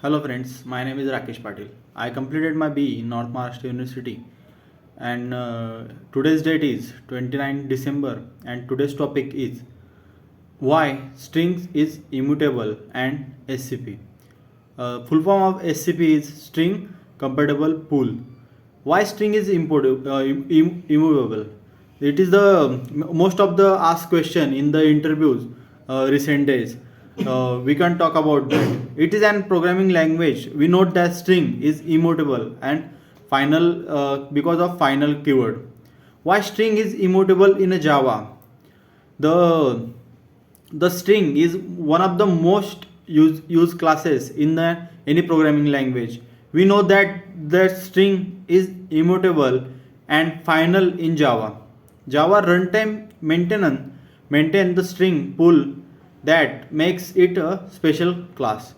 Hello friends, my name is Rakesh Patil. I completed my BE in North Maharashtra University and today's date is 29 December and today's topic is why strings is immutable and SCP. Full form of SCP is string compatible pool. Why string is immovable? It is the most of the asked question in the interviews recent days. We can talk about that. It is an programming language. We note that string is immutable and final because of final keyword. Why string is immutable in a Java? The the string is one of the most used classes in any programming language. We know that the string is immutable and final in Java. Java runtime maintain the string pool that makes it a special class.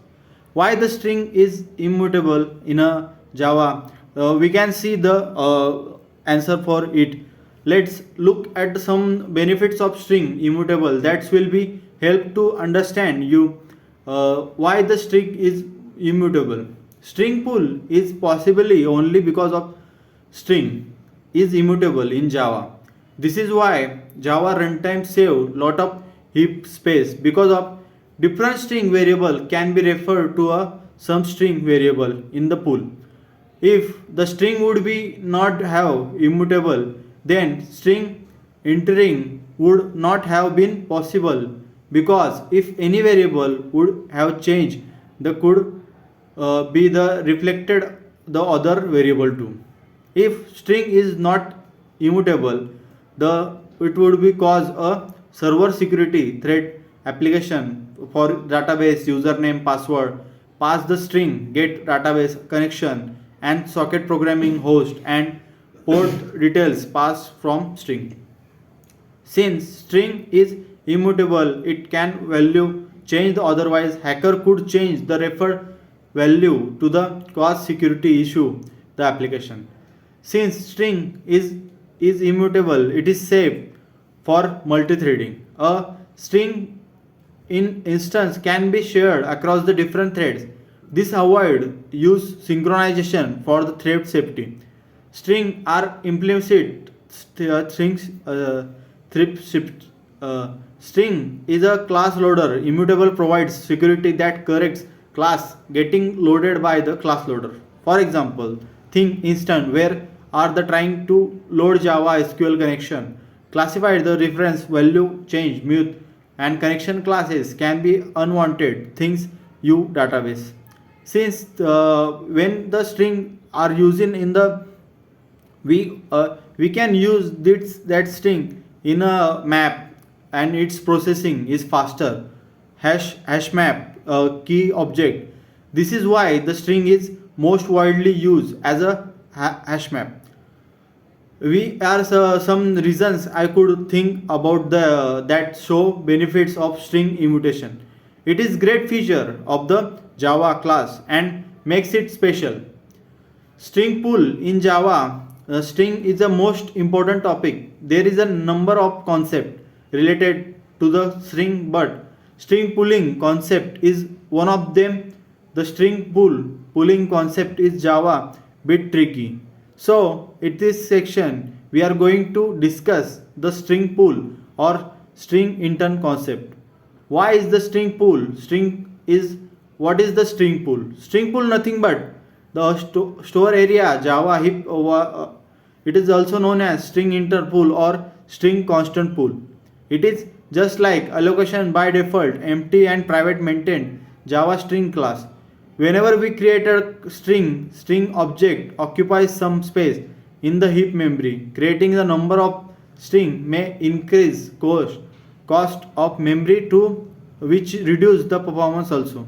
Why the string is immutable in a Java? We can see the answer for it. Let's look at some benefits of string immutable that will be help to understand you why the string is immutable. String pool is possibly only because of string is immutable in Java. This is why Java runtime save lot of heap space because of different string variable can be referred to a some string variable in the pool. If the string would be not have immutable, then string entering would not have been possible because if any variable would have changed, the could be the reflected the other variable too. If string is not immutable, the it would be cause a server security threat application for database username password pass the string get database connection and socket programming host and port details pass from string. Since string is immutable, it can value change the otherwise hacker could change the referred value to the cause security issue the application. Since string is immutable, it is safe for multi-threading. A string in instance can be shared across the different threads. This avoid use synchronization for the thread safety. String are implicit strings. Shift. String is a class loader. Immutable provides security that corrects class getting loaded by the class loader. For example, think instant where are the trying to load Java SQL connection. Classified the reference value change mute and connection classes can be unwanted things you database. Since when the string are using in the we can use this that string in a map and its processing is faster hash map key object. This is why the string is most widely used as a hash map. We are some reasons I could think about the that show benefits of string immutation. It is great feature of the Java class and makes it special. String pool in Java, string is the most important topic. There is a number of concepts related to the string, but string pooling concept is one of them. The string pooling concept is Java bit tricky. So, in this section, we are going to discuss the string pool or string intern concept. Why is the string pool? String is what is the string pool? String pool nothing but the store area Java heap it is also known as string interpool or string constant pool. It is just like allocation by default empty and private maintained Java string class. Whenever we create a string object occupies some space in the heap memory. Creating the number of string may increase cost of memory to which reduce the performance also.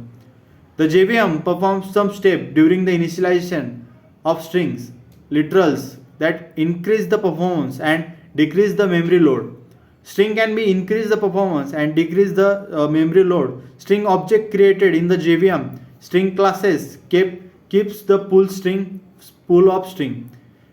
The JVM performs some step during the initialization of strings, literals that increase the performance and decrease the memory load. String can be increase the performance and decrease the memory load. String object created in the JVM string classes keeps the pool of string.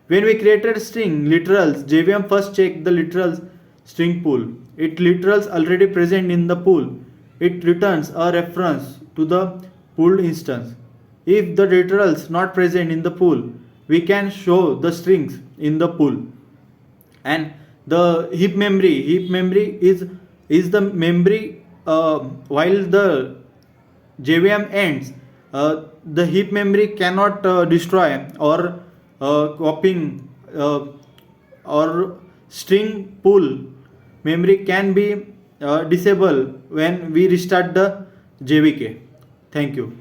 When we created string literals, JVM first check the literals string pool. It literals already present in the pool. It returns a reference to the pooled instance. If the literals not present in the pool, we can show the strings in the pool. And the heap memory is the memory while the JVM ends. The heap memory cannot destroy or copying or string pool memory can be disabled when we restart the JVK. Thank you.